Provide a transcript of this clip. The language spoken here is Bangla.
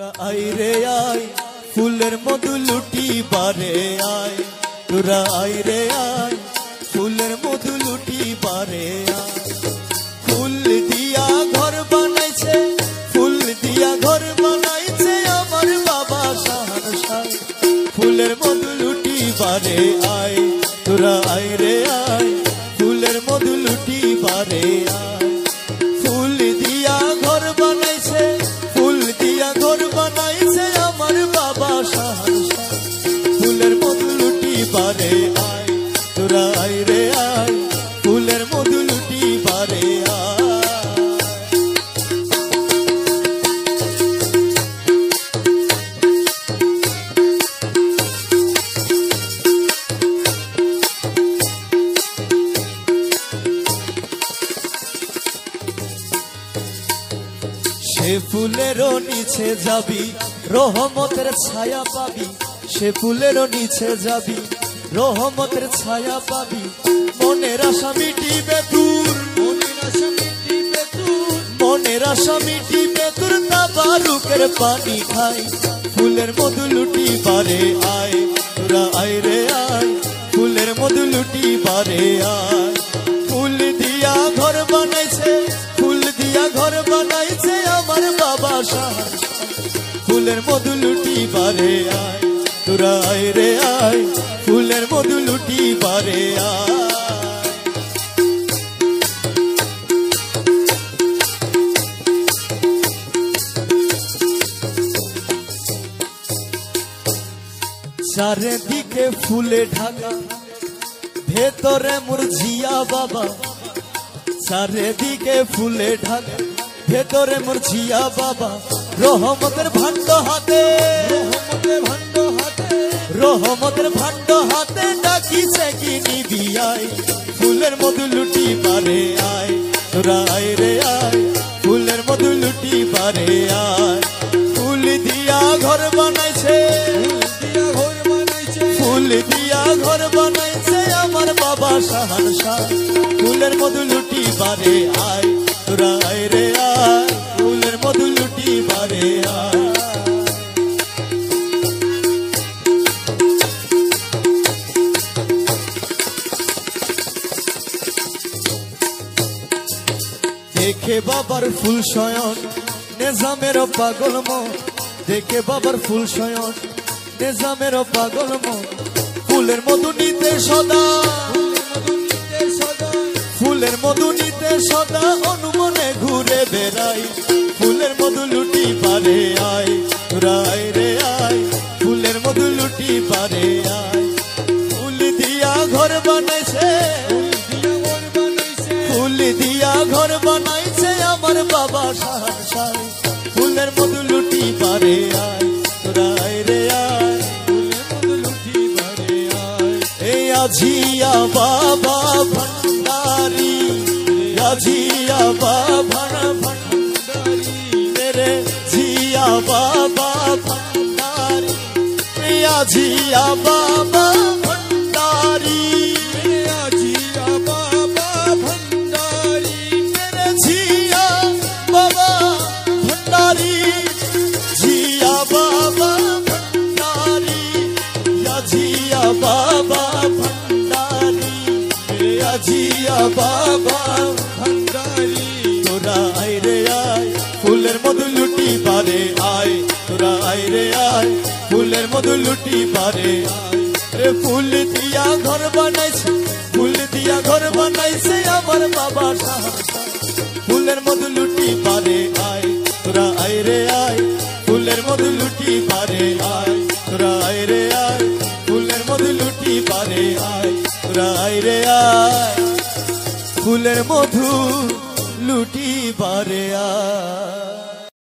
তোরা আই রে আই ফুলের মধু লুটি বারে আয়, তোরা আই রে আয় ফুলের মধু লুটি বারে আয়। ফুল দিয়া ঘর বানাইছে, ফুল দিয়া ঘর বানাইছে আমার বাবা শাহনশাহ। ফুলের মধু লুটি বারে আয়, তোরা আই রে আয় ফুলের মধু লুটি বারে আয়। ফুল দিয়া ঘর বানাইছে, ফুল দিয়া ঘর বানাইছে আমার বাবা শাহনশাহ। ফুলের মধু লুটি বারে আয়, তোরা আই রে আয় ফুলের মধু লুটি বারে আয়। সে ফুলেরও নিচে যাবি রহমতের ছায়া পাবি, সে ফুলেরও নিচে যাবি রহমতের ছায়া পাবি। মনের আশা মিটিবে তোর, মনের আশা মিটিবে তোর, মনের আশা মিটিবে তোর। তাবারুকের পানি খাই ফুলের মধু লুটি বারে আয়, তোরা আয় রে আয় ফুলের মধু লুটি বারে আয়। ফুল দিয়া ঘর বানাইছে, ফুল দিয়া ঘর বানাইছে আমার বাবা শাহনশাহ। ফুলের মধু লুটি বারে আয়, তোরা আয় রে আয় ফুলের মধু লুটি বারে আয়। চারিদিকে ফুলে ঢাকা ভেতরে মোর জিয়া বাবা, চারিদিকে ফুলে ঢাকা ভেতরে মোর জিয়া বাবা। রহমতের ভাণ্ড হাতে, রহমতের ভাণ্ড হাতে, রহমতের ভাণ্ড হাতে ডাকিছে কি নিবি আয় ফুলের মধু লুটি বারে আয়, তোরা আয় রে আয় ফুলের মধু লুটি বারে আয়। ফুল দিয়া ঘর বানাইছে, ফুল দিয়া ঘর বানাইছে আমার বাবা শাহনশাহ। ফুলের মধু লুটি বারে আয়, তোরা আয় রে আয় ফুলের মধু লুটি বারে আয়। দেখে বাবার ফুল শয়ন নেজামের পাগল মন, দেখে বাবার ফুল শয়ন নেজামের পাগল মন। ফুলের মধু নিতে সদা, ফুলের মধু নিতে সদা অনুমনে ঘুরে বেড়াই। ফুলের মধু লুটি বারে আয়, তোরা আয় রে আয় ফুলের মধু লুটি বারে আয়। ফুল দিয়া ঘর বানাইছে, ফুল দিয়া ঘর বানাইছে আমার বাবা শাহনশাহ। ফুলের মধু লুটি বারে আয়, তোরা আয় রে আয় ফুলের মধু লুটি বারে আয়। এই আজিয়া বাবা ভণ্ডারি, আজিয়া বাবা ভণ্ডারি মেরে জিয়া বাবা ভণ্ডারি। আজিয়া বাবা ভণ্ডারি, আজিয়া বাবা ভণ্ডারি মেরে জিয়া বাবা ভণ্ডারি। জিয়া বাবা ভণ্ডারি, আজিয়া বাবা ভণ্ডারি মেরে আজিয়া বাবা ভণ্ডারি। তোরা আয় রে আয় ফুলের মধু লুটি বারে আয়, তোরা আয় রে আয় ফুলের মধু লুটি বারে আয়। রে ফুল দিয়া ঘর বানাইছে, ফুল দিয়া ঘর বানাইছে আমার বাবা শাহনশাহ। ফুলের মধু লুটি বারে আয়, তোরা আয় রে আয় ফুলের মধু লুটি বারে আয়, তোরা আয় রে আয় ফুলের মধু লুটি বারে আয়, তোরা আয় রে আয় ফুলের মধু লুটি বারে আয়।